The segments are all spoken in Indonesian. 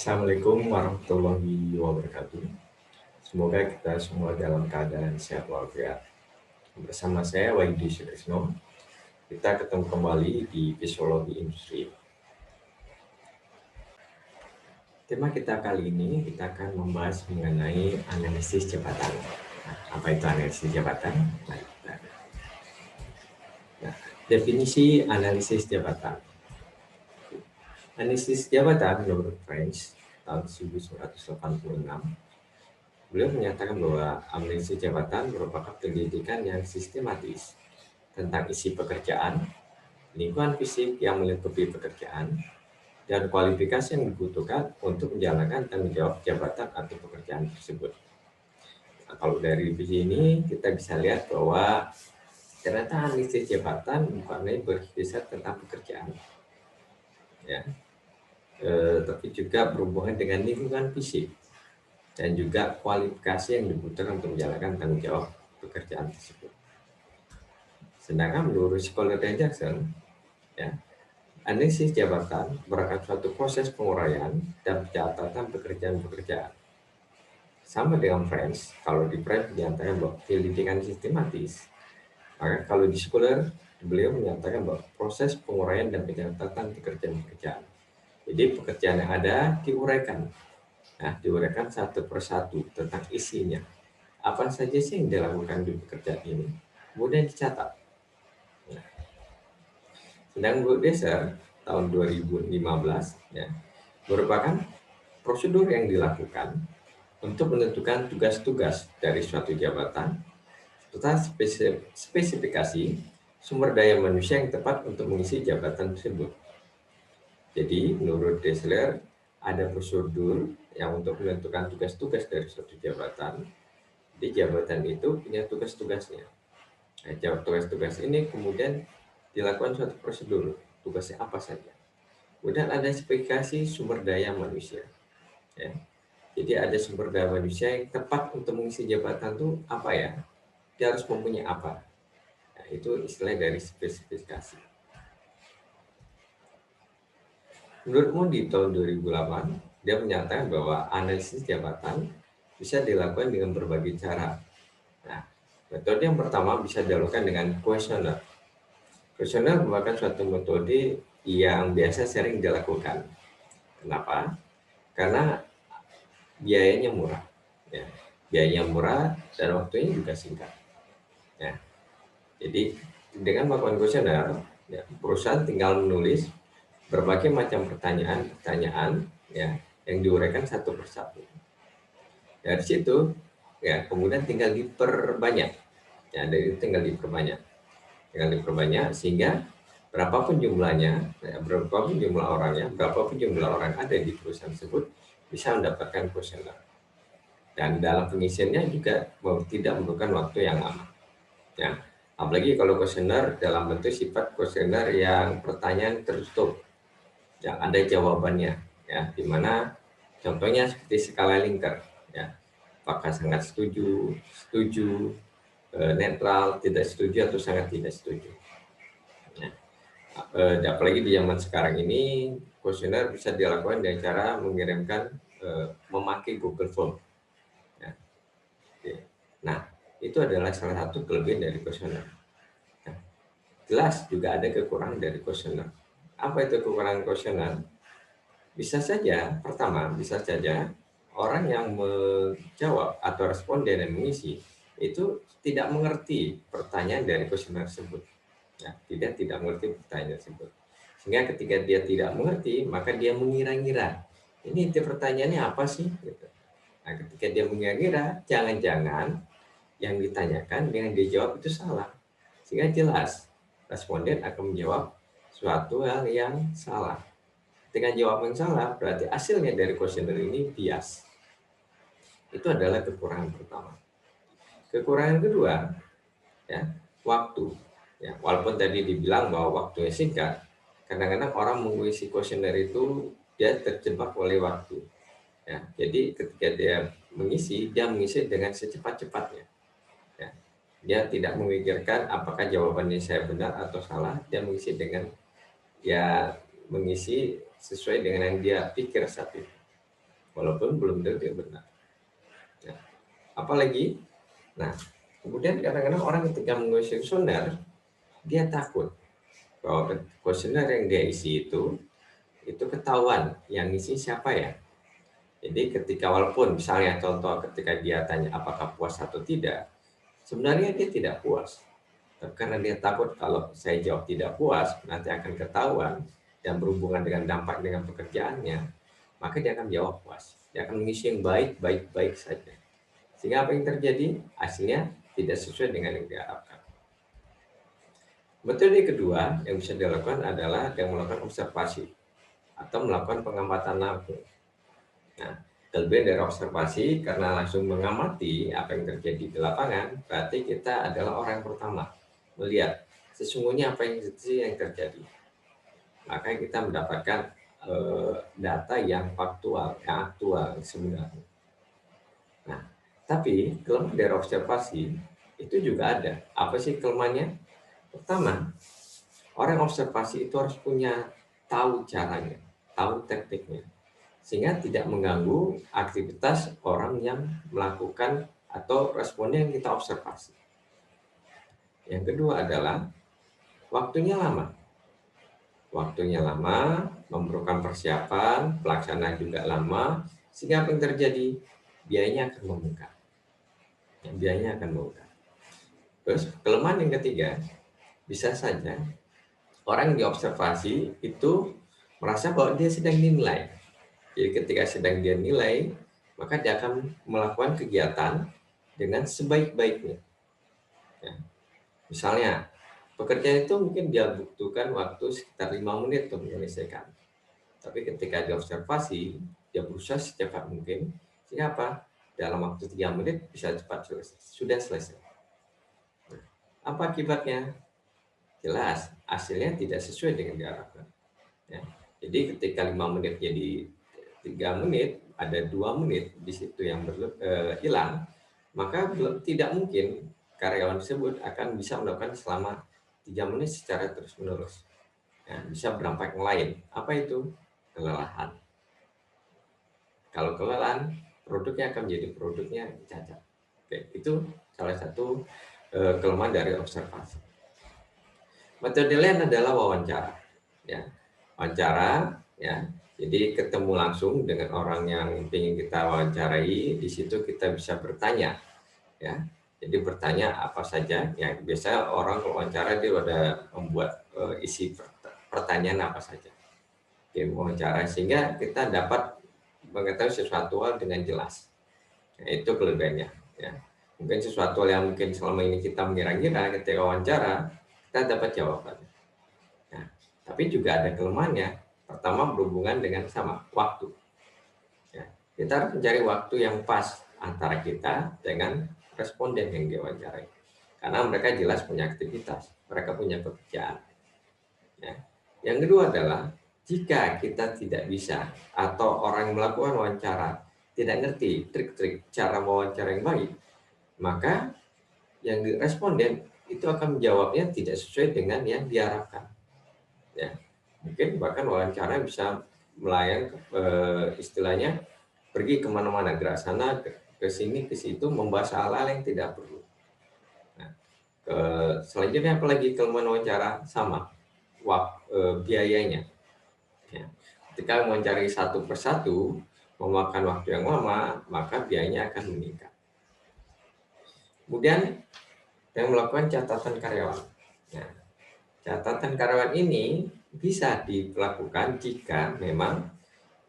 Assalamualaikum warahmatullahi wabarakatuh. Semoga kita semua dalam keadaan sehat walafiat. Bersama saya Wahidi Sutrisno, kita ketemu kembali di Fisiologi Industri. Tema kita kali ini kita akan membahas mengenai analisis jabatan. Nah, apa itu analisis jabatan? Nah, definisi analisis jabatan. Analisis jabatan menurut French tahun 1986, beliau menyatakan bahwa analisis jabatan merupakan pendidikan yang sistematis tentang isi pekerjaan, lingkungan fisik yang melingkupi pekerjaan, dan kualifikasi yang dibutuhkan untuk menjalankan tanggung jawab jabatan atau pekerjaan tersebut. Nah, kalau dari sini kita bisa lihat bahwa ternyata analisis jabatan bukan hanya berkisar tentang pekerjaan, ya, tapi juga berhubungan dengan lingkungan fisik dan juga kualifikasi yang dibutuhkan untuk menjalankan tanggung jawab pekerjaan tersebut. Sedangkan menurut Scholar dan Jackson, ya, analisis jabatan merupakan suatu proses penguraian dan pencatatan pekerjaan-pekerjaan. Sama dengan French, kalau di French dinyatakan bahwa pendidikan sistematis, maka kalau di Scholar, beliau menyatakan bahwa proses penguraian dan pencatatan pekerjaan-pekerjaan. Jadi pekerjaan yang ada diuraikan. Nah, diuraikan satu persatu tentang isinya. Apa saja sih yang dilakukan di pekerjaan ini? Kemudian dicatat. Nah, sedang menurut Desa tahun 2015, ya, merupakan prosedur yang dilakukan untuk menentukan tugas-tugas dari suatu jabatan serta spesifikasi sumber daya manusia yang tepat untuk mengisi jabatan tersebut. Jadi menurut Dessler ada prosedur yang untuk menentukan tugas-tugas dari suatu jabatan. Di jabatan itu punya tugas-tugasnya. Nah, tugas-tugas ini kemudian dilakukan suatu prosedur. Tugasnya apa saja. Kemudian ada spesifikasi sumber daya manusia. Ya. Jadi ada sumber daya manusia yang tepat untuk mengisi jabatan itu apa ya? Dia harus mempunyai apa? Nah, itu istilah dari spesifikasi. Menurut Moody tahun 2008, dia menyatakan bahwa analisis jabatan bisa dilakukan dengan berbagai cara. Nah, metode yang pertama bisa dilakukan dengan kuesioner. Kuesioner merupakan suatu metode yang biasa sering dilakukan. Kenapa? Karena biayanya murah, ya. Biayanya murah dan waktunya juga singkat. Ya. Jadi dengan melakukan kuesioner, ya, perusahaan tinggal menulis berbagai macam pertanyaan, ya, yang diuraikan satu persatu. Dari situ, ya, kemudian tinggal diperbanyak, ya, dari itu tinggal diperbanyak sehingga berapapun jumlahnya, ya, berapapun jumlah orangnya, berapapun jumlah orang ada di perusahaan tersebut bisa mendapatkan kuesioner. Dan dalam pengisiannya juga tidak membutuhkan waktu yang lama. Ya, apalagi kalau kuesioner dalam bentuk sifat kuesioner yang pertanyaan tertutup, yang ada jawabannya, ya, di mana contohnya seperti skala Likert, ya, apakah sangat setuju, netral, tidak setuju atau sangat tidak setuju. Ya. Apalagi di zaman sekarang ini, kuesioner bisa dilakukan dengan cara mengirimkan memakai Google Form. Ya. Nah, itu adalah salah satu kelebihan dari kuesioner. Nah, jelas juga ada kekurangan dari kuesioner. Apa itu kekurangan kuesioner? Bisa saja orang yang menjawab atau responden yang mengisi itu tidak mengerti pertanyaan dari kuesioner tersebut. Ya, tidak mengerti pertanyaan tersebut. Sehingga ketika dia tidak mengerti, maka dia mengira-ngira. Ini inti pertanyaannya apa sih? Gitu. Nah, ketika dia mengira-ngira, jangan-jangan yang ditanyakan dengan dijawab itu salah. Sehingga jelas, responden akan menjawab suatu hal yang salah. Dengan jawab yang salah, berarti hasilnya dari kuesioner ini bias. Itu adalah kekurangan pertama. Kekurangan kedua, ya, waktu. Ya, walaupun tadi dibilang bahwa waktunya singkat, kadang-kadang orang mengisi kuesioner itu dia terjebak oleh waktu. Ya, jadi ketika dia mengisi dengan secepat-cepatnya. Ya, dia tidak memikirkan apakah jawabannya saya benar atau salah. Dia mengisi sesuai dengan yang dia pikir saat itu. walaupun belum tentu benar. Nah, apalagi, nah kemudian kadang-kadang orang ketika mengisi kuesioner, dia takut bahwa kuesioner yang dia isi itu ketahuan yang isi siapa ya. Jadi ketika walaupun misalnya contoh ketika dia tanya apakah puas atau tidak, sebenarnya dia tidak puas. Tapi karena dia takut kalau saya jawab tidak puas, nanti akan ketahuan dan berhubungan dengan dampak dengan pekerjaannya, maka dia akan jawab puas. Dia akan mengisi yang baik saja. Sehingga apa yang terjadi? Hasilnya tidak sesuai dengan yang diharapkan. Metode kedua yang bisa dilakukan adalah yang melakukan observasi atau melakukan pengamatan langsung. Nah, kelebihan dari observasi karena langsung mengamati apa yang terjadi di lapangan, berarti kita adalah orang pertama melihat sesungguhnya apa yang terjadi. Maka kita mendapatkan data yang faktual, yang aktual sebenarnya. Nah, tapi kelemahan dari observasi itu juga ada. Apa sih kelemahannya? Pertama, orang observasi itu harus tahu caranya, tahu tekniknya, sehingga tidak mengganggu aktivitas orang yang melakukan atau responnya yang kita observasi. Yang kedua adalah waktunya lama. Waktunya lama, memerlukan persiapan, pelaksanaan juga lama, sehingga apa yang terjadi? Biayanya akan membengkak. Biayanya akan membengkak. Terus kelemahan yang ketiga, bisa saja orang yang diobservasi itu merasa bahwa dia sedang dinilai. Jadi ketika sedang dia nilai, maka dia akan melakukan kegiatan dengan sebaik-baiknya. Ya. Misalnya, pekerjaan itu mungkin dia butuhkan waktu sekitar 5 menit untuk menyelesaikan. Tapi ketika diobservasi, dia berusaha secepat mungkin. Sehingga apa? Dalam waktu 3 menit bisa cepat selesai. Sudah selesai. Nah, apa akibatnya? Jelas, hasilnya tidak sesuai dengan diharapkan. Ya. Jadi ketika 5 menit jadi 3 menit, ada 2 menit di situ yang hilang, maka tidak mungkin karyawan tersebut akan bisa melakukan selama 3 menit secara terus-menerus. Nah, bisa berdampak yang lain. Apa itu? Kelelahan. Kalau kelelahan, produknya akan menjadi produknya cacat. Oke, itu salah satu kelemahan dari observasi. Metode lain adalah wawancara. Ya, wawancara, ya. Jadi ketemu langsung dengan orang yang ingin kita wawancarai, di situ kita bisa bertanya, ya. Jadi bertanya apa saja, ya biasa orang wawancara dia udah membuat isi pertanyaan apa saja. Oke, wawancara sehingga kita dapat mengetahui sesuatu hal dengan jelas. Nah, itu kelebihannya, ya. Mungkin sesuatu yang mungkin selama ini kita mengira-ngira ketika wawancara, kita dapat jawabannya. Nah, tapi juga ada kelemahannya. Pertama berhubungan dengan sama waktu. Ya, kita harus mencari waktu yang pas antara kita dengan responden yang diwawancarai. Karena mereka jelas punya aktivitas, mereka punya pekerjaan. Ya. Yang kedua adalah jika kita tidak bisa atau orang yang melakukan wawancara tidak ngerti trik-trik cara wawancara yang baik, maka yang responden itu akan menjawabnya tidak sesuai dengan yang diharapkan. Ya, mungkin bahkan wawancara bisa melayang istilahnya pergi kemana-mana, gerak sana ke sini ke situ membahas hal-hal yang tidak perlu. Nah, selanjutnya apalagi kelemahan wawancara sama biayanya. Ya, ketika mencari satu persatu memakan waktu yang lama, maka biayanya akan meningkat. Kemudian yang melakukan catatan karyawan. Nah, catatan karyawan ini bisa dilakukan jika memang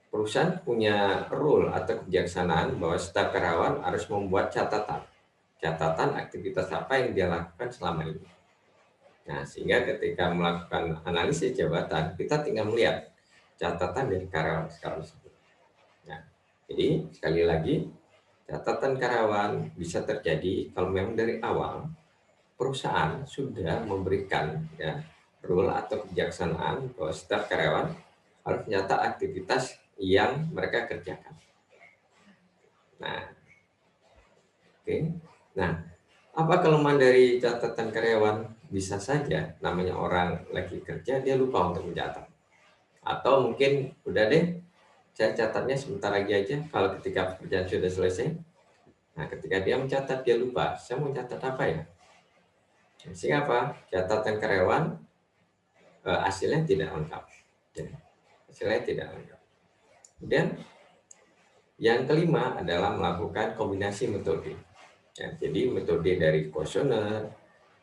perusahaan punya rule atau kebijaksanaan bahwa staf karyawan harus membuat catatan aktivitas apa yang dia lakukan selama ini. Nah, sehingga ketika melakukan analisis jabatan, kita tinggal melihat catatan dari karyawan tersebut. Nah, jadi sekali lagi, catatan karyawan bisa terjadi kalau memang dari awal perusahaan sudah memberikan rule atau kebijaksanaan bahwa staf karyawan harus mencatat aktivitas yang mereka kerjakan. Nah, oke. Nah, apa kelemahan dari catatan karyawan? Bisa saja namanya orang lagi kerja dia lupa untuk mencatat. Atau mungkin udah deh saya catatnya sebentar lagi aja kalau ketika pekerjaan sudah selesai. Nah, ketika dia mencatat, dia lupa, saya mau catat apa ya? Sehingga apa? Catatan karyawan hasilnya tidak lengkap. Ya, hasilnya tidak lengkap. Kemudian yang kelima adalah melakukan kombinasi metode. Ya, jadi metode dari kuesioner,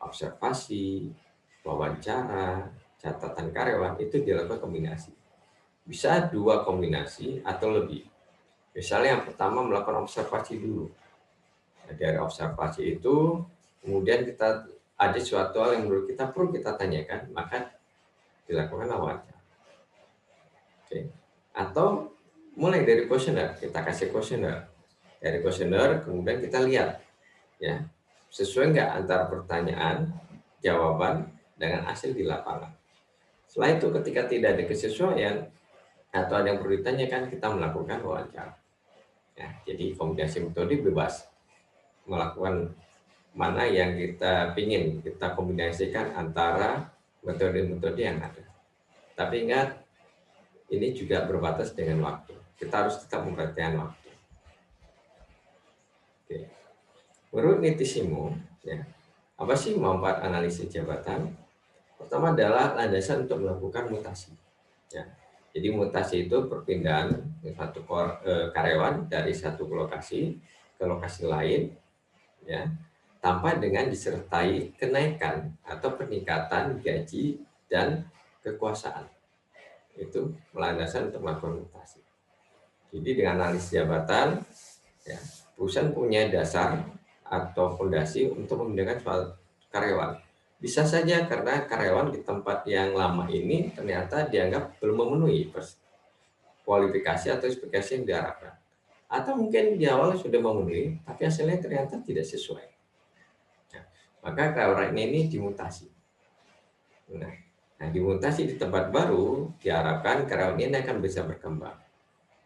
observasi, wawancara, catatan karyawan itu dilakukan kombinasi. Bisa 2 kombinasi atau lebih. Misalnya yang pertama melakukan observasi dulu. Nah, dari observasi itu kemudian kita ada suatu hal yang menurut kita perlu kita tanyakan, maka dilakukan wawancara. Oke. Atau mulai dari kuesioner, kita kasih kuesioner. Dari kuesioner kemudian kita lihat ya, sesuai nggak antara pertanyaan, jawaban dengan hasil di lapangan. Setelah itu ketika tidak ada kesesuaian atau ada yang perlu ditanyakan, kita melakukan wawancara. Ya, jadi kombinasi metode bebas melakukan mana yang kita ingin kita kombinasikan antara metode-metode yang ada. Tapi ingat, ini juga berbatas dengan waktu. Kita harus tetap memperhatikan waktu. Oke. Menurut Nitishimo, ya, apa sih manfaat analisis jabatan? Pertama adalah landasan untuk melakukan mutasi. Ya. Jadi mutasi itu perpindahan satu karyawan dari satu lokasi ke lokasi lain, ya, tanpa dengan disertai kenaikan atau peningkatan gaji dan kekuasaan. Itu landasan untuk melakukan mutasi. Jadi dengan analisis jabatan, ya, perusahaan punya dasar atau fondasi untuk memindahkan suatu karyawan. Bisa saja karena karyawan di tempat yang lama ini ternyata dianggap belum memenuhi kualifikasi atau spesifikasi yang diharapkan. Atau mungkin di awal sudah memenuhi, tapi hasilnya ternyata tidak sesuai. Nah, maka karyawan ini dimutasi. Nah, dimutasi di tempat baru, diharapkan karyawan ini akan bisa berkembang.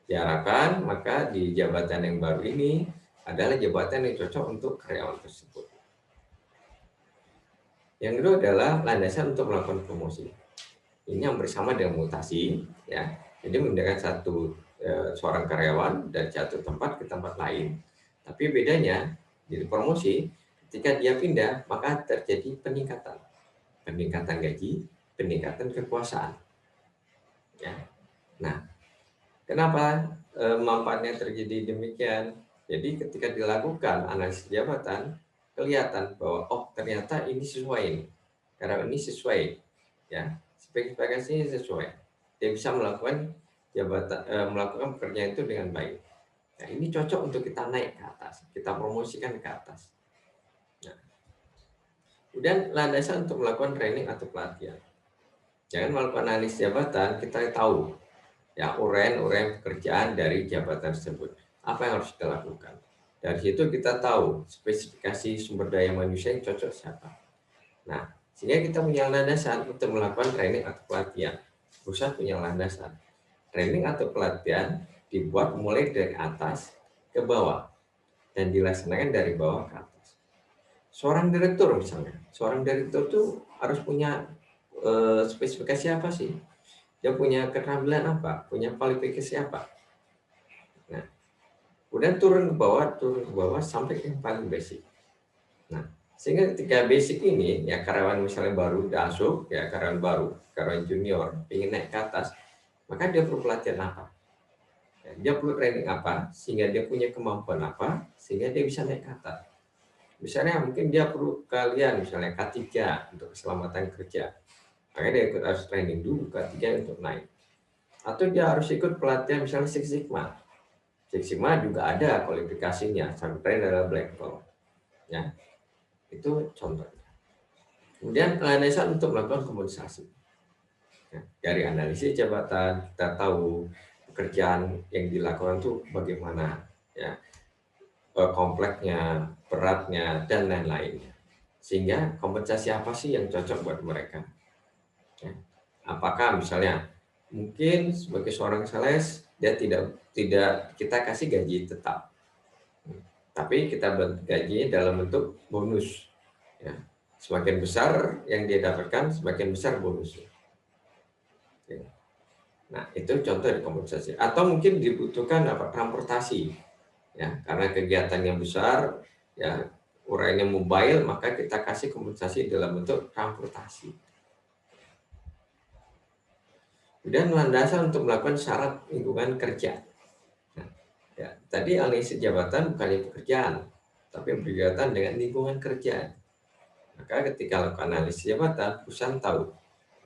Diharapkan maka di jabatan yang baru ini adalah jabatan yang cocok untuk karyawan tersebut. Yang kedua adalah landasan untuk melakukan promosi. Ini yang bersama dengan mutasi, ya. Jadi memindahkan seorang karyawan dari satu tempat ke tempat lain. Tapi bedanya di promosi, ketika dia pindah maka terjadi peningkatan gaji, peningkatan kekuasaan. Ya. Nah, kenapa manfaatnya terjadi demikian? Jadi ketika dilakukan analisis jabatan, kelihatan bahwa oh ternyata ini sesuai ini, karena ini sesuai, ya, spesifikasinya sesuai. Dia bisa melakukan melakukan pekerjaan itu dengan baik. Nah, ini cocok untuk kita naik ke atas, kita promosikan ke atas. Nah, kemudian landasan untuk melakukan training atau pelatihan. Jangan melakukan analisis jabatan, kita tahu ya uraian pekerjaan dari jabatan tersebut. Apa yang harus kita lakukan? Dari situ kita tahu spesifikasi sumber daya manusia yang cocok siapa. Nah, sehingga kita punya landasan untuk melakukan training atau pelatihan. Perusahaan punya landasan. Training atau pelatihan dibuat mulai dari atas ke bawah dan dilaksanakan dari bawah ke atas. Seorang direktur misalnya, seorang direktur itu harus punya spesifikasi apa sih? Dia punya keterampilan apa? Punya kualifikasi apa? Nah, kemudian turun ke bawah sampai ke yang paling basic. Nah, sehingga ketika basic ini, ya karyawan misalnya baru masuk, ya karyawan junior, ingin naik ke atas, maka dia perlu pelatihan apa? Ya, dia perlu training apa? Sehingga dia punya kemampuan apa? Sehingga dia bisa naik ke atas. Misalnya mungkin dia perlu kalian, misalnya K3 untuk keselamatan kerja. Makanya dia ikut harus training dulu K3 untuk naik. Atau dia harus ikut pelatihan misalnya Six Sigma. Six Sigma juga ada kualifikasinya, sampai adalah black belt. Ya, itu contohnya. Kemudian landasan untuk melakukan komunikasi. Ya, dari analisis jabatan kita tahu pekerjaan yang dilakukan itu bagaimana, ya, kompleksnya, beratnya, dan lain-lainnya. Sehingga kompensasi apa sih yang cocok buat mereka? Ya. Apakah misalnya mungkin sebagai seorang sales dia tidak kita kasih gaji tetap, tapi kita gaji dalam bentuk bonus. Ya. Semakin besar yang dia dapatkan, semakin besar bonusnya. Ya. Nah, itu contoh dari kompensasi. Atau mungkin dibutuhkan transportasi, ya, karena kegiatan yang besar, ya, uraiannya mobile, maka kita kasih kompensasi dalam bentuk transportasi. Kemudian landasan untuk melakukan syarat lingkungan kerja. Nah, ya, tadi analisis jabatan bukannya pekerjaan, tapi berkaitan dengan lingkungan kerja. Maka ketika lakukan analisis jabatan, perusahaan tahu,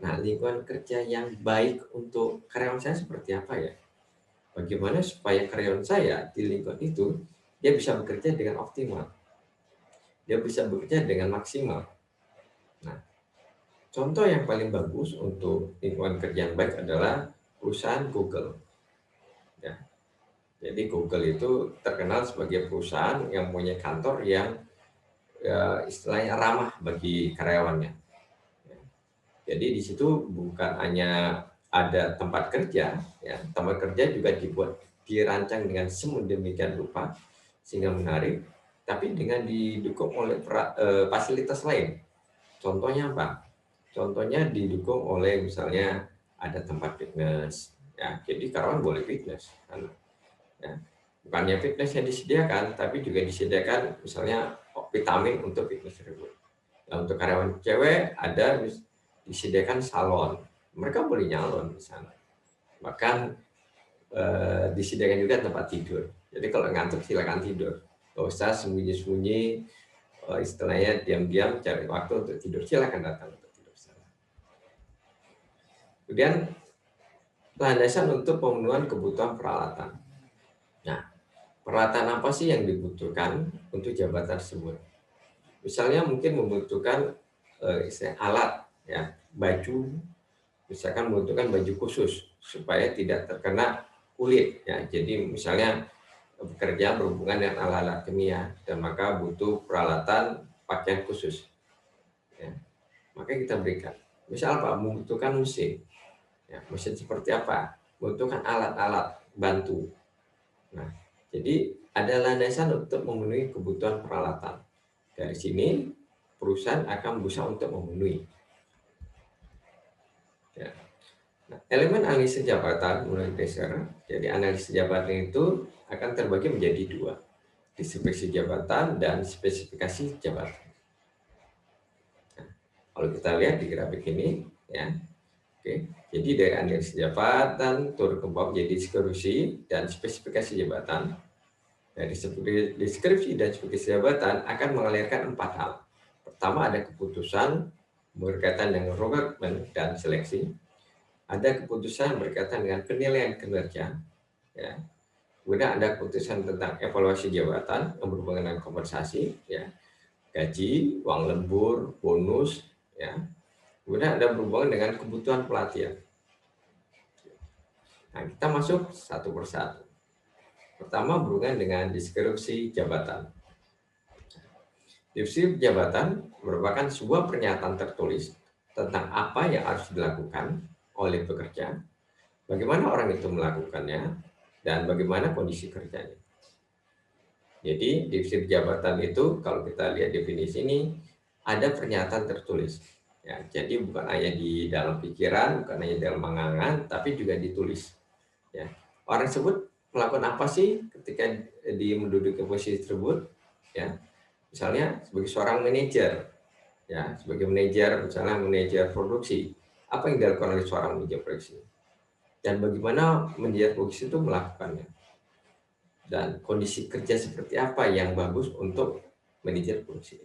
nah, lingkungan kerja yang baik untuk karyawan saya seperti apa ya? Bagaimana supaya karyawan saya di lingkungan itu dia bisa bekerja dengan optimal, dia bisa bekerja dengan maksimal. Nah, contoh yang paling bagus untuk lingkungan kerja yang baik adalah perusahaan Google. Ya, jadi Google itu terkenal sebagai perusahaan yang punya kantor yang, ya, istilahnya ramah bagi karyawannya. Ya, jadi di situ bukan hanya ada tempat kerja, ya, tempat kerja juga dirancang dengan sedemikian rupa sehingga menarik, tapi dengan didukung oleh fasilitas lain. Contohnya apa? Contohnya didukung oleh misalnya ada tempat fitness, ya, jadi karyawan boleh fitness, kan, ya. Bukannya fitness yang disediakan, tapi juga disediakan misalnya vitamin untuk fitness tersebut. Nah, untuk karyawan cewek ada disediakan salon, mereka boleh nyalon di sana. Bahkan disediakan juga tempat tidur. Jadi kalau ngantuk silakan tidur, nggak usah sembunyi-sembunyi, istilahnya diam-diam cari waktu untuk tidur, silakan datang untuk tidur sana. Kemudian landasan untuk pemenuhan kebutuhan peralatan. Nah, peralatan apa sih yang dibutuhkan untuk jabatan tersebut? Misalnya mungkin membutuhkan istilah alat, ya, baju, misalkan membutuhkan baju khusus supaya tidak terkena kulit, ya. Jadi misalnya bekerja berhubungan dengan alat-alat kimia dan maka butuh peralatan pakaian khusus, ya, maka kita berikan. Misal Pak membutuhkan mesin, ya, mesin seperti apa? Membutuhkan alat-alat bantu. Nah, jadi ada landasan untuk memenuhi kebutuhan peralatan. Dari sini perusahaan akan berusaha untuk memenuhi. Ya. Nah, elemen analisis jabatan mulai dasar. Jadi analisis jabatan itu akan terbagi menjadi dua, deskripsi jabatan dan spesifikasi jabatan. Nah, kalau kita lihat di grafik ini, ya, oke. Jadi dari analisis jabatan turun ke bawah menjadi deskripsi dan spesifikasi jabatan. Dari deskripsi dan spesifikasi jabatan akan mengalirkan 4 hal. Pertama ada keputusan berkaitan dengan rekrutmen dan seleksi. Ada keputusan berkaitan dengan penilaian kinerja, ya. Kemudian ada keputusan tentang evaluasi jabatan yang berhubungan dengan kompensasi, ya, gaji, uang lembur, bonus, ya. Kemudian ada berhubungan dengan kebutuhan pelatihan. Nah, kita masuk satu persatu. Pertama berhubungan dengan deskripsi jabatan. Deskripsi jabatan merupakan sebuah pernyataan tertulis tentang apa yang harus dilakukan oleh pekerja, bagaimana orang itu melakukannya, dan bagaimana kondisi kerjanya. Jadi deskripsi jabatan itu kalau kita lihat definisi ini ada pernyataan tertulis. Ya, jadi bukan hanya di dalam pikiran, bukan hanya dalam angan-angan, tapi juga ditulis. Ya, orang tersebut melakukan apa sih ketika dia menduduki posisi tersebut? Ya, misalnya sebagai seorang manajer, ya, sebagai manajer, misalnya manajer produksi, apa yang dilakukan oleh seorang manajer produksi? Dan bagaimana manajer produksi itu melakukannya? Dan kondisi kerja seperti apa yang bagus untuk manajer produksi?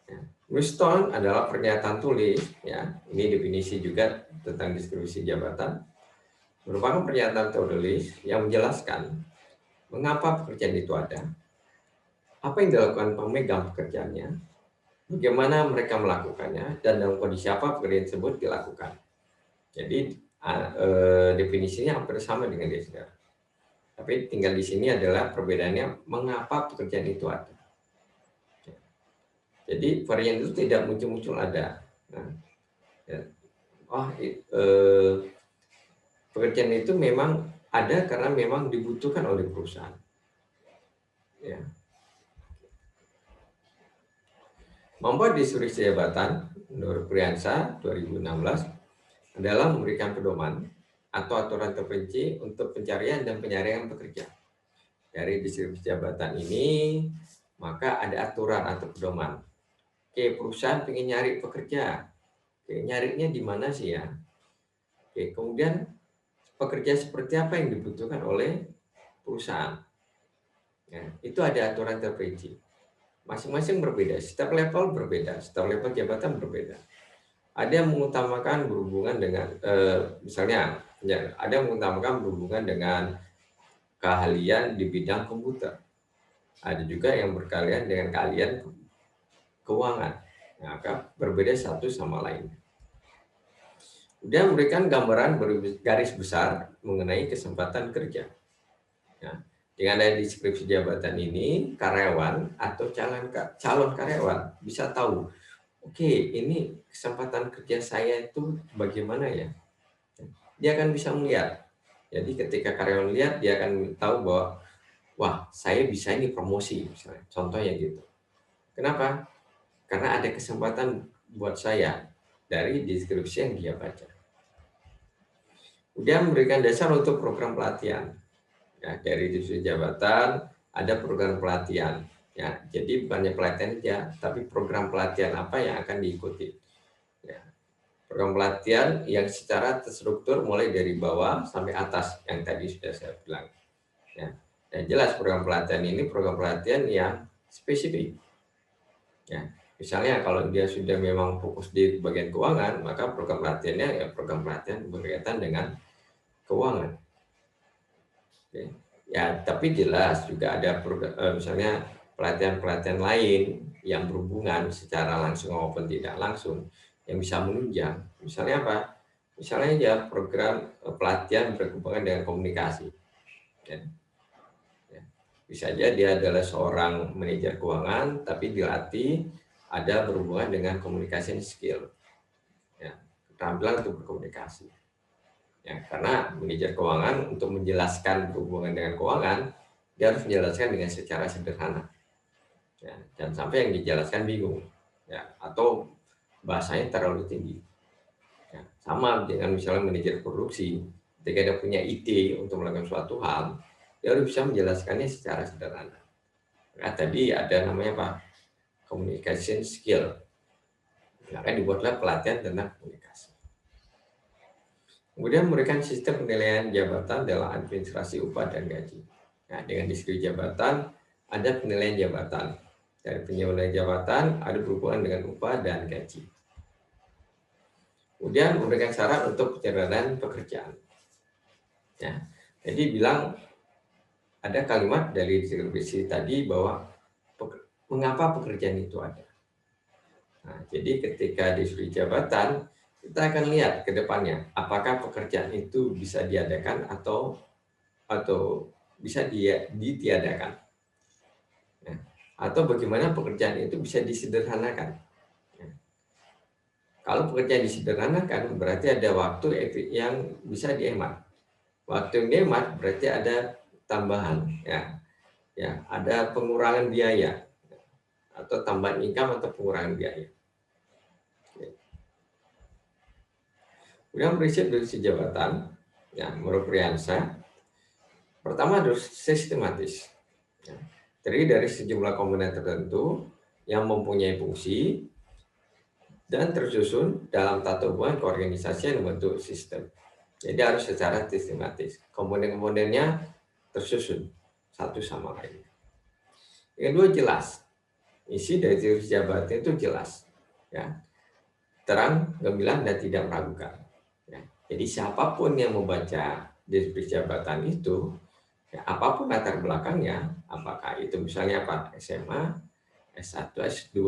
Ya. Milestone adalah pernyataan tulis, ya, ini definisi juga tentang deskripsi jabatan, merupakan pernyataan tertulis yang menjelaskan mengapa pekerjaan itu ada, apa yang dilakukan pemegang pekerjaannya, bagaimana mereka melakukannya, dan dalam kondisi apa pekerjaan tersebut dilakukan. Jadi definisinya hampir sama dengan DSR. Tapi tinggal di sini adalah perbedaannya mengapa pekerjaan itu ada. Jadi varian itu tidak muncul-muncul ada. Nah, ya. Pekerjaan itu memang ada karena memang dibutuhkan oleh perusahaan. Ya. Membuat deskripsi jabatan menurut Priyansa 2016 adalah memberikan pedoman atau aturan terperinci untuk pencarian dan penyaringan pekerja. Dari deskripsi jabatan ini, maka ada aturan atau pedoman. Oke, perusahaan ingin nyari pekerja. Oke, nyarinya di mana sih ya? Oke, kemudian pekerja seperti apa yang dibutuhkan oleh perusahaan. Ya, itu ada aturan terperinci. Masing-masing berbeda, setiap level berbeda, setiap level jabatan berbeda. Ada yang mengutamakan berhubungan dengan, misalnya, ya, ada yang mengutamakan berhubungan dengan keahlian di bidang komputer. Ada juga yang berkeahlian dengan keahlian keuangan. Maka berbeda satu sama lain. Dia memberikan gambaran garis besar mengenai kesempatan kerja. Ya, dengan ada deskripsi jabatan ini, karyawan atau calon karyawan bisa tahu, oke, ini kesempatan kerja saya itu bagaimana ya? Dia akan bisa melihat. Jadi ketika karyawan lihat, dia akan tahu bahwa, wah, saya bisa ini promosi, misalnya. Contohnya gitu. Kenapa? Karena ada kesempatan buat saya dari deskripsi yang dia baca. Dia memberikan dasar untuk program pelatihan. Ya, dari deskripsi jabatan ada program pelatihan. Ya, jadi bukannya pelatihan saja, tapi program pelatihan apa yang akan diikuti. Ya, program pelatihan yang secara terstruktur mulai dari bawah sampai atas yang tadi sudah saya bilang. Ya, dan jelas program pelatihan ini program pelatihan yang spesifik. Ya, misalnya kalau dia sudah memang fokus di bagian keuangan, maka program pelatihannya ya program pelatihan berkaitan dengan keuangan. Oke. Ya, tapi jelas juga ada misalnya pelatihan-pelatihan lain yang berhubungan secara langsung maupun tidak langsung yang bisa menunjang. Misalnya apa? Misalnya ya program pelatihan berhubungan dengan komunikasi. Ya. Ya. Bisa saja dia adalah seorang manajer keuangan, tapi dilatih ada berhubungan dengan communication skill. Ya. Keterampilan untuk berkomunikasi. Ya, karena manajer keuangan untuk menjelaskan berhubungan dengan keuangan, dia harus menjelaskan dengan secara sederhana. Ya, dan sampai yang dijelaskan bingung, ya, atau bahasanya terlalu tinggi. Ya, sama dengan misalnya manajer produksi, ketika dia punya ide untuk melakukan suatu hal, dia harus bisa menjelaskannya secara sederhana. Nah, tadi ada namanya apa? Communication skill. Maka dibuatlah pelatihan tentang komunikasi. Kemudian memberikan sistem penilaian jabatan dalam administrasi upah dan gaji. Nah, dengan deskripsi jabatan, ada penilaian jabatan. Dari penilaian jabatan, ada berhubungan dengan upah dan gaji. Kemudian memberikan syarat untuk pencalonan pekerjaan. Ya, jadi bilang ada kalimat dari deskripsi tadi bahwa mengapa pekerjaan itu ada. Nah, jadi ketika deskripsi jabatan, kita akan lihat ke depannya apakah pekerjaan itu bisa diadakan atau bisa ditiadakan. Ya. Atau bagaimana pekerjaan itu bisa disederhanakan. Ya. Kalau pekerjaan disederhanakan berarti ada waktu yang bisa dihemat. Waktu yang dihemat berarti ada tambahan, ya, ya, ada pengurangan biaya atau tambahan income atau pengurangan biaya. Kemudian prinsip dari jabatan, ya, menurut Priyansa, pertama harus sistematis. Ya, terdiri dari sejumlah komponen tertentu yang mempunyai fungsi dan tersusun dalam tata hubungan keorganisasian membentuk sistem. Jadi harus secara sistematis. Komponen-komponennya tersusun satu sama lain. Yang kedua, jelas. Isi dari deskripsi jabatan itu jelas. Ya, terang, gamblang, dan tidak meragukan. Ya, jadi siapapun yang membaca deskripsi jabatan itu, ya, apapun latar belakangnya, apakah itu misalnya apa, SMA, S1, S2,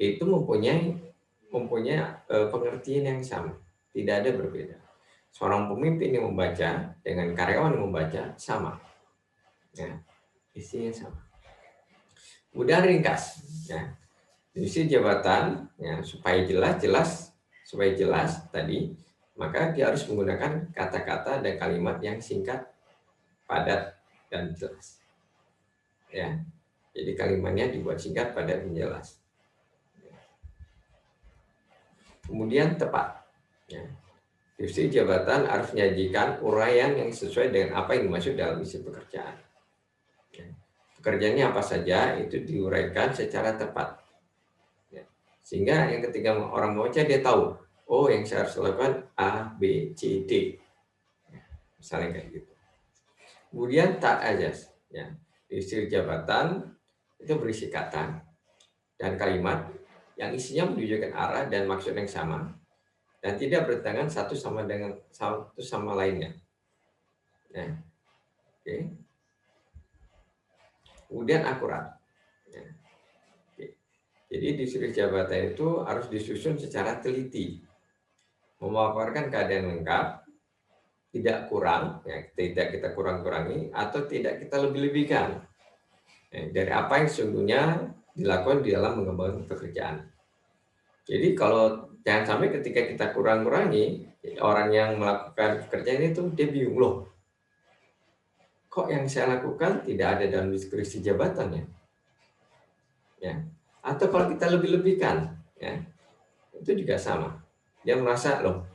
itu mempunyai pengertian yang sama, tidak ada berbeda. Seorang pemimpin yang membaca dengan karyawan yang membaca sama, ya, isinya sama. Mudah ringkas, ya. Isi jabatan, ya, supaya jelas tadi, maka dia harus menggunakan kata-kata dan kalimat yang singkat, padat, dan jelas. Ya, jadi kalimatnya dibuat singkat, padat, dan jelas. Kemudian tepat. Ya. Divisi jabatan harus menyajikan uraian yang sesuai dengan apa yang dimaksud dalam isi pekerjaan. Ya. Pekerjaannya apa saja itu diuraikan secara tepat. Ya. Sehingga yang ketika orang membaca dia tahu, oh yang saya harus lakukan A, B, C, D. Ya. Misalnya kayak gitu. Kemudian tak ajas. Ya. Divisi jabatan itu berisi kata dan kalimat yang isinya menunjukkan arah dan maksud yang sama dan tidak bertentangan satu sama lainnya. Ya. Oke. Kemudian akurat. Ya. Oke. Jadi divisi jabatan itu harus disusun secara teliti, memaparkan keadaan lengkap, tidak kurang, ya, tidak kita kurang-kurangi atau tidak kita lebih-lebihkan dari apa yang sesungguhnya dilakukan di dalam mengembangkan pekerjaan. Jadi kalau jangan sampai ketika kita kurang-kurangi, orang yang melakukan pekerjaan itu dia bingung, loh, kok yang saya lakukan tidak ada dalam deskripsi jabatannya, ya. Atau kalau kita lebih-lebihkan, ya, itu juga sama. Dia merasa, loh,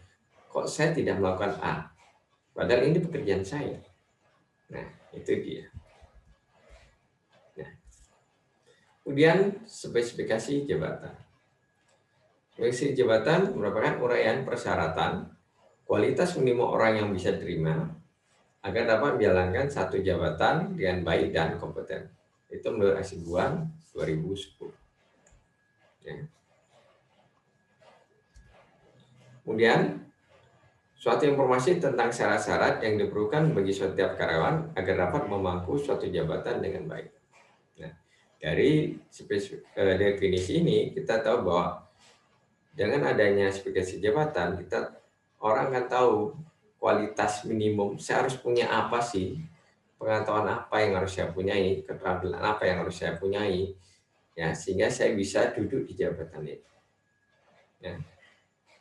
kok saya tidak melakukan A, padahal ini pekerjaan saya. Nah, itu dia. Nah, kemudian spesifikasi jabatan. Spesifikasi jabatan merupakan uraian persyaratan, kualitas minimum orang yang bisa diterima agar dapat menjalankan satu jabatan dengan baik dan kompeten. Itu menurut Hasibuan 2010. Ya. Kemudian, suatu informasi tentang syarat-syarat yang diperlukan bagi setiap karyawan agar dapat memangku suatu jabatan dengan baik. Nah, dari definisi ini kita tahu bahwa dengan adanya spesifikasi jabatan, orang akan tahu kualitas minimum saya harus punya apa sih, pengetahuan apa yang harus saya punyai, keterampilan apa yang harus saya punyai, ya, sehingga saya bisa duduk di jabatan itu. Ya.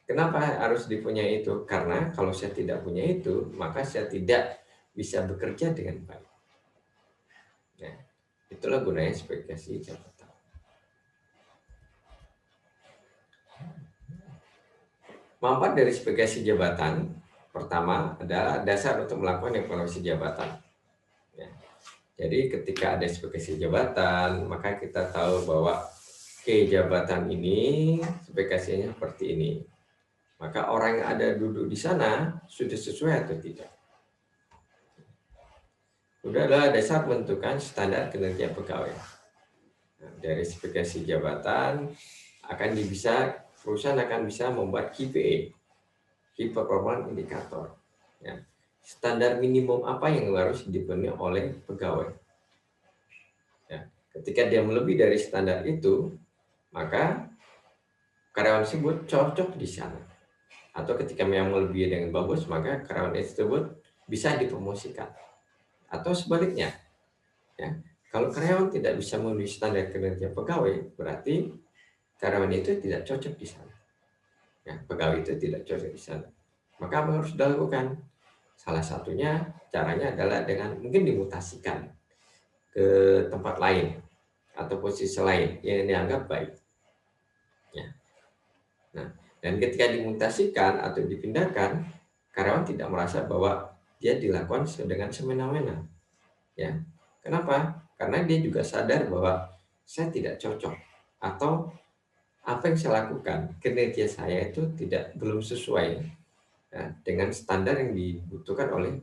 Kenapa harus dipunyai itu? Karena kalau saya tidak punya itu, maka saya tidak bisa bekerja dengan baik. Ya. Itulah gunanya spesifikasi jabatan. Manfaat dari spesifikasi jabatan pertama adalah dasar untuk melakukan evaluasi jabatan. Ya. Jadi ketika ada spesifikasi jabatan, maka kita tahu bahwa jabatan ini spesifikasinya seperti ini. Maka orang yang ada duduk di sana sudah sesuai atau tidak. Sudah adalah dasar menentukan standar kinerja pegawai. Nah, dari spesifikasi jabatan perusahaan akan bisa membuat KPI, Key Performance Indicator. Ya. Standar minimum apa yang harus dipenuhi oleh pegawai. Ya. Ketika dia melebihi dari standar itu, maka karyawan tersebut cocok di sana. Atau ketika memang melebihi dengan bagus, maka karyawan tersebut bisa dipromosikan. Atau sebaliknya, ya, kalau karyawan tidak bisa memenuhi standar kinerja pegawai, berarti karyawan itu tidak cocok di sana. Ya, pegawai itu tidak cocok di sana. Maka apa harus dilakukan? Salah satunya caranya adalah dengan mungkin dimutasikan ke tempat lain atau posisi lain yang dianggap baik. Ya. Nah, dan ketika dimutasikan atau dipindahkan, karyawan tidak merasa bahwa dia dilakukan dengan semena-mena. Ya, kenapa? Karena dia juga sadar bahwa saya tidak cocok atau apa yang saya lakukan, kinerja saya itu belum sesuai, ya, dengan standar yang dibutuhkan oleh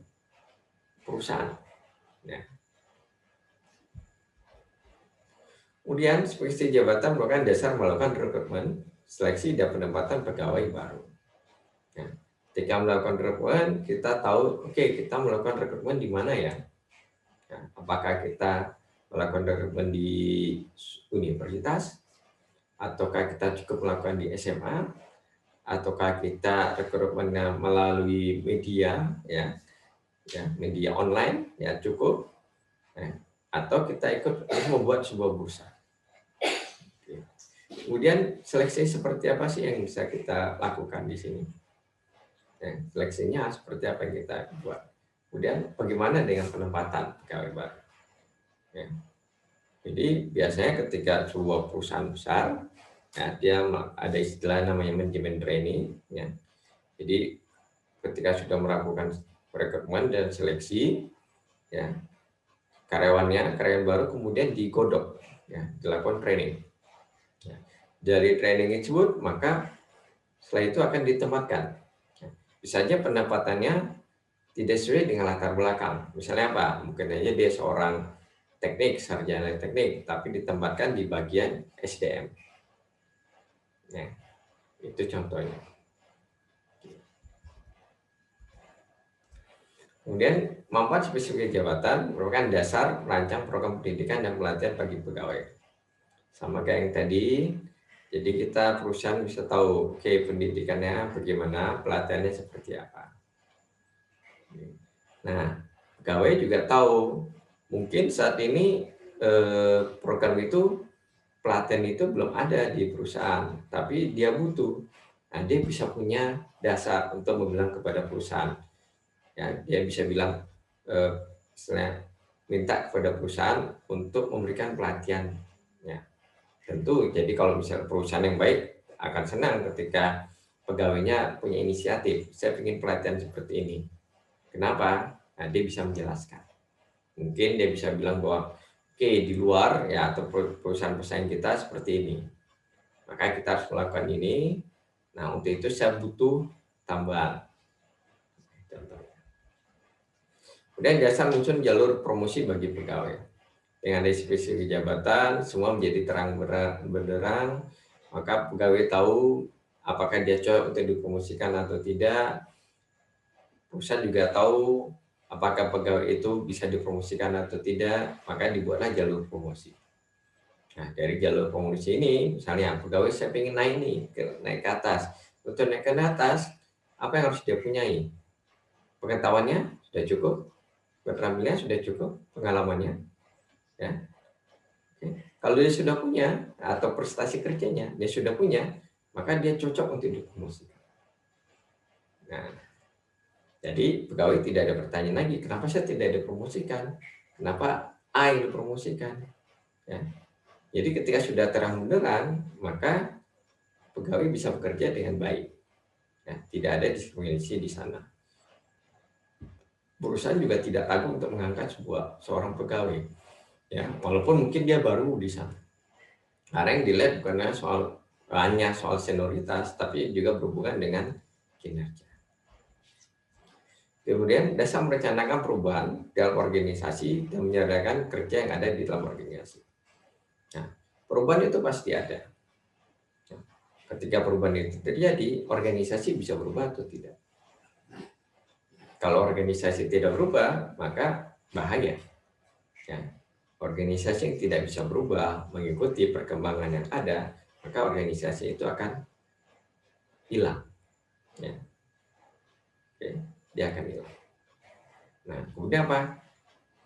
perusahaan. Ya. Kemudian spesifikasi jabatan merupakan dasar melakukan rekrutmen, seleksi dan penempatan pegawai baru. Ya. Ketika melakukan rekrutmen, kita tahu, kita melakukan rekrutmen di mana ya? Ya, apakah kita melakukan rekrutmen di universitas, ataukah kita cukup melakukan di SMA, ataukah kita rekrutmen melalui media, ya media online, ya cukup, ya, atau kita ikut membuat sebuah bursa. Oke. Kemudian seleksi seperti apa sih yang bisa kita lakukan di sini? Ya, seleksinya seperti apa yang kita buat? Kemudian bagaimana dengan penempatan pegawai baru? Ya. Jadi biasanya ketika sebuah perusahaan besar, ya, dia ada istilah namanya manajemen trainee, ya. Jadi ketika sudah melakukan rekrutmen dan seleksi, ya karyawan baru kemudian digodok, ya, dilakukan training. Ya. Dari training tersebut, maka setelah itu akan ditempatkan. Ya. Bisa saja pendapatannya tidak sesuai dengan latar belakang. Misalnya apa? Mungkin aja dia seorang teknik, sarjana teknik, tapi ditempatkan di bagian SDM. Ya, itu contohnya. Kemudian, manfaat spesifik jabatan merupakan dasar merancang program pendidikan dan pelatihan bagi pegawai. Sama kayak yang tadi, jadi kita perusahaan bisa tahu, oke, pendidikannya bagaimana, pelatihannya seperti apa. Nah, pegawai juga tahu, mungkin saat ini program itu, pelatihan itu belum ada di perusahaan, tapi dia butuh. Nah, dia bisa punya dasar untuk bilang kepada perusahaan. Ya, dia bisa bilang, misalnya minta kepada perusahaan untuk memberikan pelatihan. Ya, tentu, jadi kalau misalnya perusahaan yang baik akan senang ketika pegawainya punya inisiatif, saya ingin pelatihan seperti ini. Kenapa? Nah, dia bisa menjelaskan. Mungkin dia bisa bilang bahwa, oke, di luar ya atau perusahaan pesaing kita seperti ini, maka kita harus melakukan ini. Nah, untuk itu saya butuh tambahan. Kemudian dasar menyusun jalur promosi bagi pegawai. Dengan spesifik jabatan, semua menjadi terang benderang, maka pegawai tahu apakah dia cocok untuk dipromosikan atau tidak. Perusahaan juga tahu apakah pegawai itu bisa dipromosikan atau tidak, maka dibuatlah jalur promosi. Nah, dari jalur promosi ini, misalnya pegawai saya ingin naik nih, naik ke atas. Untuk naik ke atas, apa yang harus dia punyai? Pengetahuannya sudah cukup, keterampilannya sudah cukup, pengalamannya. Ya. Oke. Kalau dia sudah punya, atau prestasi kerjanya, dia sudah punya, maka dia cocok untuk dipromosikan. Nah, jadi pegawai tidak ada pertanyaan lagi, kenapa saya tidak dipromosikan? Kenapa A yang dipromosikan? Ya. Jadi ketika sudah terang benderang, maka pegawai bisa bekerja dengan baik. Ya, tidak ada diskriminasi di sana. Perusahaan juga tidak ragu untuk mengangkat seorang pegawai. Ya, walaupun mungkin dia baru di sana. Karena yang dilihat bukan hanya soal senioritas, tapi juga berhubungan dengan kinerja. Kemudian dasar merencanakan perubahan dalam organisasi dan menyediakan kerja yang ada di dalam organisasi. Nah, perubahan itu pasti ada. Nah, ketika perubahan itu terjadi, organisasi bisa berubah atau tidak. Kalau organisasi tidak berubah, maka bahaya. Ya. Organisasi yang tidak bisa berubah mengikuti perkembangan yang ada, maka organisasi itu akan hilang. Ya. Oke, dia akan hilang. Nah, kemudian apa?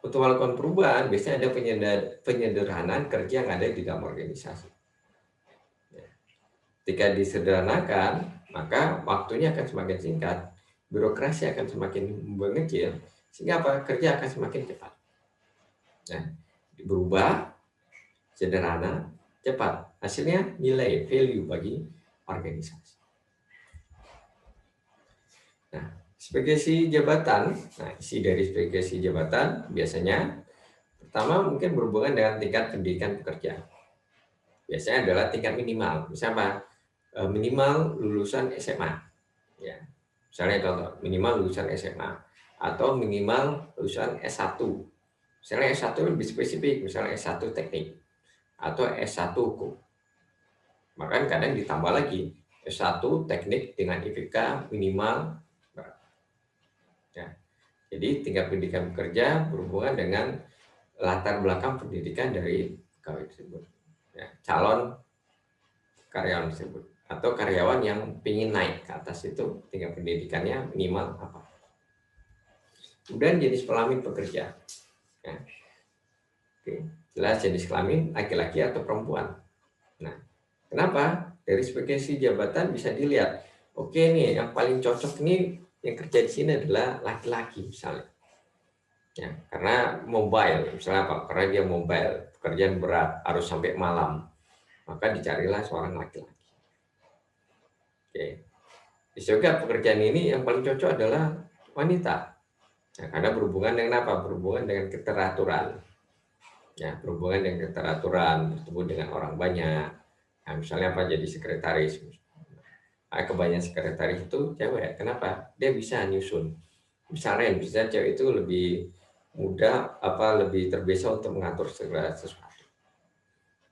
Untuk melakukan perubahan, biasanya ada penyederhanaan kerja yang ada di dalam organisasi. Ya. Ketika disederhanakan, maka waktunya akan semakin singkat, birokrasi akan semakin mengecil, sehingga apa? Kerja akan semakin cepat. Nah, berubah, sederhana, cepat. Hasilnya nilai, value bagi organisasi. Nah, spesifikasi jabatan, nah isi dari spesifikasi jabatan biasanya pertama mungkin berhubungan dengan tingkat pendidikan pekerja. Biasanya adalah tingkat minimal, misalnya minimal lulusan SMA, ya. Misalnya contoh minimal lulusan SMA atau minimal lulusan S1. Misalnya S1 lebih spesifik, misalnya S1 teknik atau S1 hukum. Maka kadang ditambah lagi S1 teknik dengan IPK minimal. Ya. Jadi tingkat pendidikan bekerja berhubungan dengan latar belakang pendidikan dari pegawai tersebut. Ya, calon karyawan tersebut atau karyawan yang ingin naik ke atas itu tingkat pendidikannya minimal apa. Kemudian jenis kelamin pekerja. Ya. Oke. Jelas jenis kelamin laki-laki atau perempuan. Nah, kenapa? Dari spesifikasi jabatan bisa dilihat. Oke nih, yang paling cocok nih yang kerja di sini adalah laki-laki misalnya. Ya, karena mobile, misalnya apa? Karena dia mobile, pekerjaan berat, harus sampai malam. Maka dicarilah seorang laki-laki. Oke. Bisa juga pekerjaan ini yang paling cocok adalah wanita. Nah, karena berhubungan dengan apa? Berhubungan dengan keteraturan. Ya, berhubungan dengan keteraturan, bertemu dengan orang banyak. Nah, misalnya apa? Jadi sekretaris. Nah, kebanyakan sekretaris itu cewek. Kenapa? Dia bisa nyusun. Misalnya bisa cewek itu lebih mudah, lebih terbiasa untuk mengatur segala sesuatu.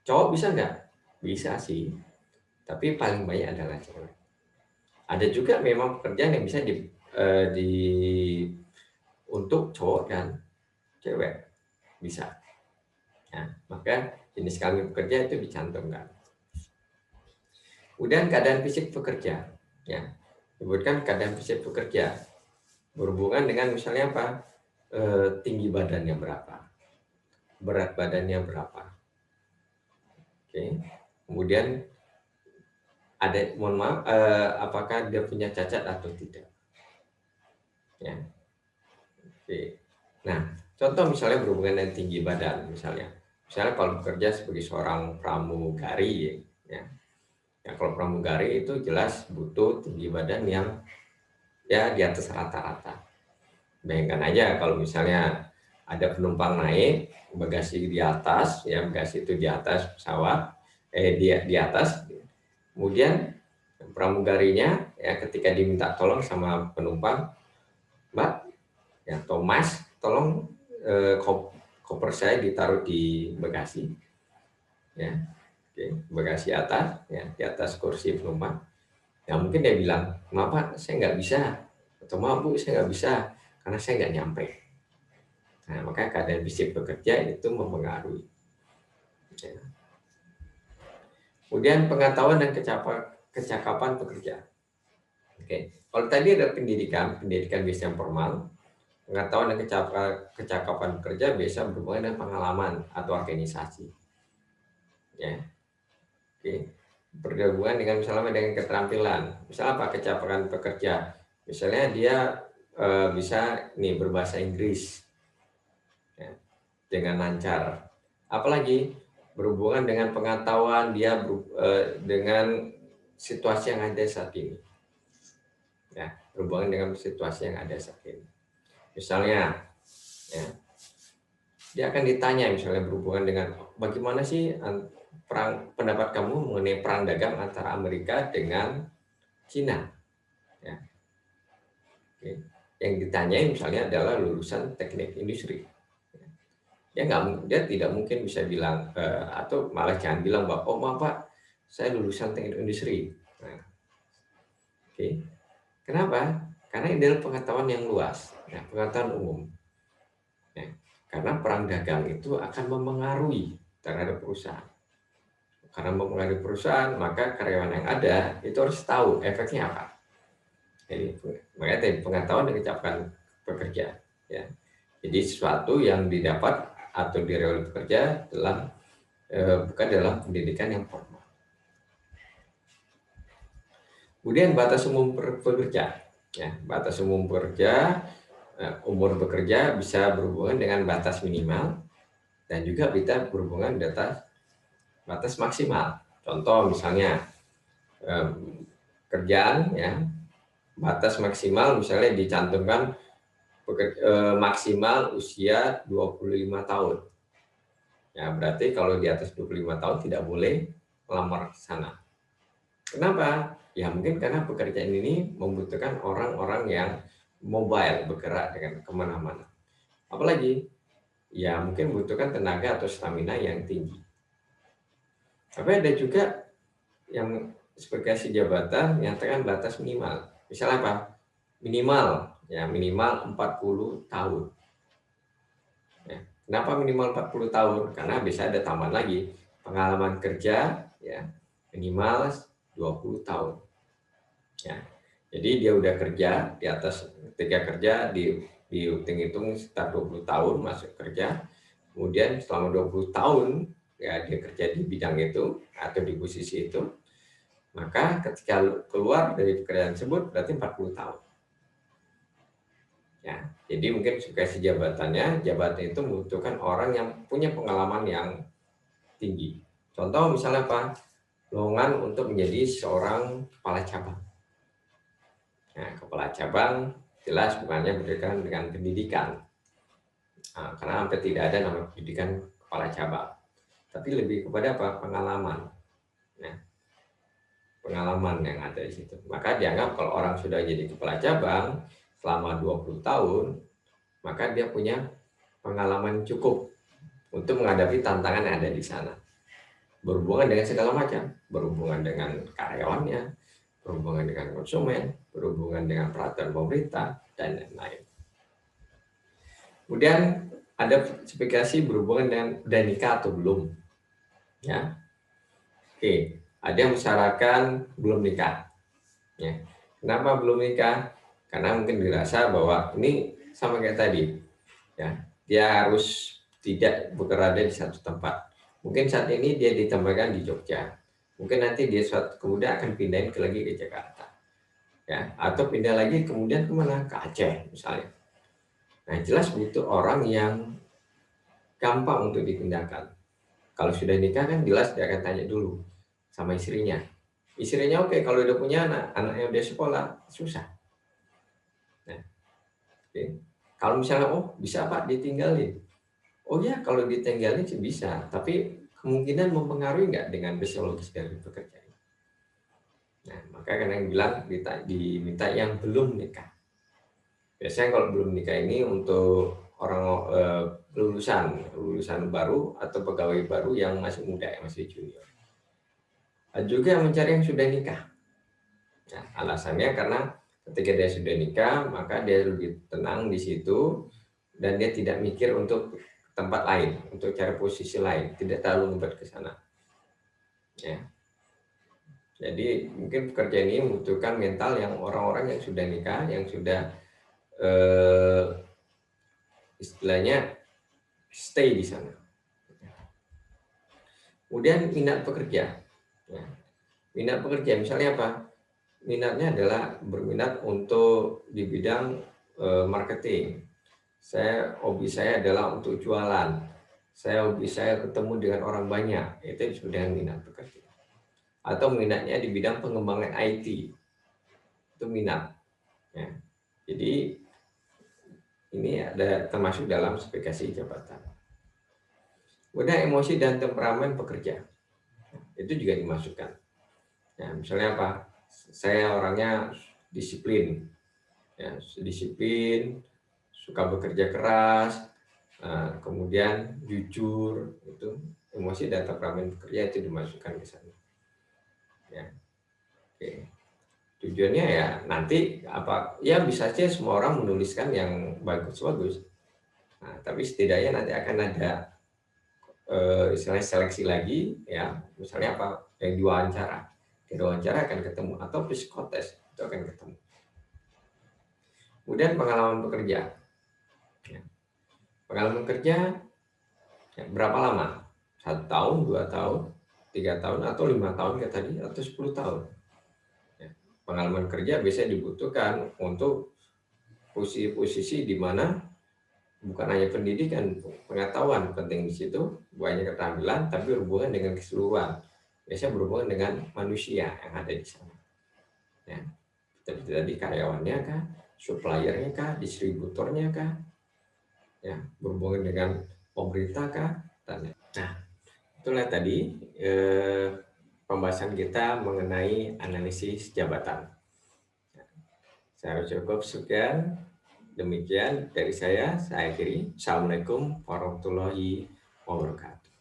Cowok bisa nggak? Bisa sih. Tapi paling banyak adalah cewek. Ada juga memang pekerjaan yang bisa di untuk cowok dan cewek bisa. Ya, maka jenis kelamin pekerja itu dicantumkan. Kemudian keadaan fisik pekerja, ya, sebutkan keadaan fisik pekerja berhubungan dengan misalnya apa? Tinggi badannya berapa, berat badannya berapa. Oke. Kemudian ada, mohon maaf, apakah dia punya cacat atau tidak. Ya. Oke. Nah, contoh misalnya berhubungan dengan tinggi badan, misalnya kalau bekerja sebagai seorang pramugari, ya, kalau pramugari itu jelas butuh tinggi badan yang ya di atas rata-rata. Bayangkan aja kalau misalnya ada penumpang naik, bagasi di atas, ya bagasi itu di atas pesawat, di atas, kemudian pramugarinya ya ketika diminta tolong sama penumpang, Mbak, ya Thomas, tolong koper saya ditaruh di bagasi, ya, oke, bagasi atas, ya di atas kursi penumpang. Ya mungkin dia bilang, maaf Pak, saya nggak bisa, atau maaf Bu, saya nggak bisa karena saya nggak nyampe. Nah, maka keadaan fisik bekerja itu mempengaruhi. Ya. Kemudian pengetahuan dan kecakapan pekerja. Oke, kalau tadi ada pendidikan biasa yang formal, pengetahuan dan kecakapan pekerja biasa berhubungan dengan pengalaman atau organisasi. Ya, oke. Berhubungan dengan misalnya dengan keterampilan. Misalnya apa? Kecakapan pekerja. Misalnya dia bisa nih berbahasa Inggris, ya, dengan lancar. Apalagi berhubungan dengan pengetahuan dia dengan situasi yang ada saat ini. Ya, berhubungan dengan situasi yang ada saat ini. Misalnya, ya, dia akan ditanya misalnya berhubungan dengan bagaimana sih pendapat kamu mengenai perang dagang antara Amerika dengan Cina. Ya. Oke. Yang ditanyai misalnya adalah lulusan teknik industri. Dia tidak mungkin bisa bilang atau malah jangan bilang bahwa oh maaf Pak, saya lulusan teknik industri. Nah, oke. Kenapa? Karena ini adalah pengetahuan yang luas, ya, pengetahuan umum. Ya, karena perang dagang itu akan mempengaruhi terhadap perusahaan. Karena mempengaruhi perusahaan, maka karyawan yang ada itu harus tahu efeknya apa. Jadi, makanya tadi pengetahuan dan kecakapan pekerja. Ya. Jadi sesuatu yang didapat atau diraih oleh pekerja bukan dalam pendidikan yang formal. Kemudian batas umum bekerja. Ya, batas umum bekerja, umur bekerja bisa berhubungan dengan batas minimal dan juga bisa berhubungan dengan batas maksimal. Contoh misalnya kerjaan, ya, batas maksimal misalnya dicantumkan maksimal usia 25 tahun. Ya, berarti kalau di atas 25 tahun tidak boleh melamar ke sana. Kenapa? Ya mungkin karena pekerjaan ini membutuhkan orang-orang yang mobile, bergerak dengan kemana-mana. Apalagi, ya mungkin membutuhkan tenaga atau stamina yang tinggi. Tapi ada juga yang spesifikasi jabatan yang tekan batas minimal. Misalnya apa? Minimal 40 tahun. Ya. Kenapa minimal 40 tahun? Karena bisa ada tambahan lagi pengalaman kerja, ya, minimal 20 tahun. Ya. Jadi dia udah kerja di atas, ketika kerja dihitung-hitung sekitar 20 tahun masuk kerja. Kemudian selama 20 tahun ya dia kerja di bidang itu atau di posisi itu. Maka ketika keluar dari pekerjaan tersebut berarti 40 tahun. Ya, jadi mungkin spesifikasi jabatan itu membutuhkan orang yang punya pengalaman yang tinggi. Contoh misalnya apa? Lowongan untuk menjadi seorang kepala cabang. Nah, kepala cabang jelas bukannya berkaitan dengan pendidikan. Nah, karena hampir tidak ada nama pendidikan kepala cabang, tapi lebih kepada apa? Pengalaman. Nah, pengalaman yang ada di situ. Maka dianggap kalau orang sudah jadi kepala cabang selama 20 tahun, maka dia punya pengalaman cukup untuk menghadapi tantangan yang ada di sana. Berhubungan dengan segala macam, berhubungan dengan karyawannya, berhubungan dengan konsumen, berhubungan dengan peraturan pemerintah, dan lain-lain. Kemudian ada spesifikasi berhubungan dengan udah nikah atau belum. Ya, oke. Ada yang mensyaratkan belum nikah. Ya. Kenapa belum nikah? Karena mungkin dirasa bahwa ini sama kayak tadi. Ya, dia harus tidak berada di satu tempat. Mungkin saat ini dia ditempatkan di Jogja. Mungkin nanti dia suatu kemudian akan pindahin lagi ke Jakarta. Ya, atau pindah lagi kemudian kemana? Ke Aceh misalnya. Nah, jelas butuh orang yang gampang untuk dipindahkan. Kalau sudah nikah kan jelas dia akan tanya dulu sama istrinya. Istrinya oke, kalau udah punya anak, anaknya udah sekolah, susah. Nah, oke. Kalau misalnya, oh bisa Pak ditinggalin. Oh ya, kalau ditinggalin sih bisa, tapi kemungkinan mempengaruhi nggak dengan fisiologis dari pekerja. Nah, maka kadang bilang diminta yang belum nikah. Biasanya kalau belum nikah ini untuk orang lulusan baru atau pegawai baru yang masih muda, yang masih junior. Ada juga yang mencari yang sudah nikah. Nah, alasannya karena ketika dia sudah nikah, maka dia lebih tenang di situ dan dia tidak mikir untuk tempat lain, untuk cari posisi lain, tidak terlalu ngebet ke sana. Ya. Jadi mungkin pekerjaan ini membutuhkan mental yang orang-orang yang sudah nikah, yang sudah istilahnya stay di sana. Kemudian minat pekerja. Ya. Minat pekerja misalnya apa? Minatnya adalah berminat untuk di bidang marketing. Hobi saya adalah untuk jualan. Hobi saya ketemu dengan orang banyak. Itu disebut dengan minat pekerja. Atau minatnya di bidang pengembangan IT. Itu minat. Ya. Jadi ini ada termasuk dalam spesifikasi jabatan. Kemudian emosi dan temperamen pekerja. Itu juga dimasukkan. Ya, misalnya apa? Saya orangnya disiplin. Ya, disiplin, suka bekerja keras, kemudian jujur, itu emosi dan temperamen pekerja itu dimasukkan ke sana. Ya, oke. Tujuannya ya nanti apa? Ya bisa saja semua orang menuliskan yang bagus-bagus. Nah, tapi setidaknya nanti akan ada istilahnya seleksi lagi, ya. Misalnya apa? Yang diwawancara. Di wawancara akan ketemu atau psikotes itu akan ketemu. Kemudian pengalaman bekerja. Ya. Pengalaman kerja ya, berapa lama? 1 tahun, 2 tahun, 3 tahun, atau 5 tahun kayak tadi, atau 10 tahun. Ya. Pengalaman kerja biasanya dibutuhkan untuk posisi-posisi di mana bukan hanya pendidikan, pengetahuan penting di situ, banyak keterampilan, tapi berhubungan dengan keseluruhan. Biasanya berhubungan dengan manusia yang ada di sana. Ya. Seperti tadi karyawannya kah, suppliernya kah, distributornya kah, ya, berhubungan dengan pemerintah kah, dan nah itulah tadi pembahasan kita mengenai analisis jabatan. Saya cukup sekian, demikian dari saya akhiri. Assalamualaikum warahmatullahi wabarakatuh.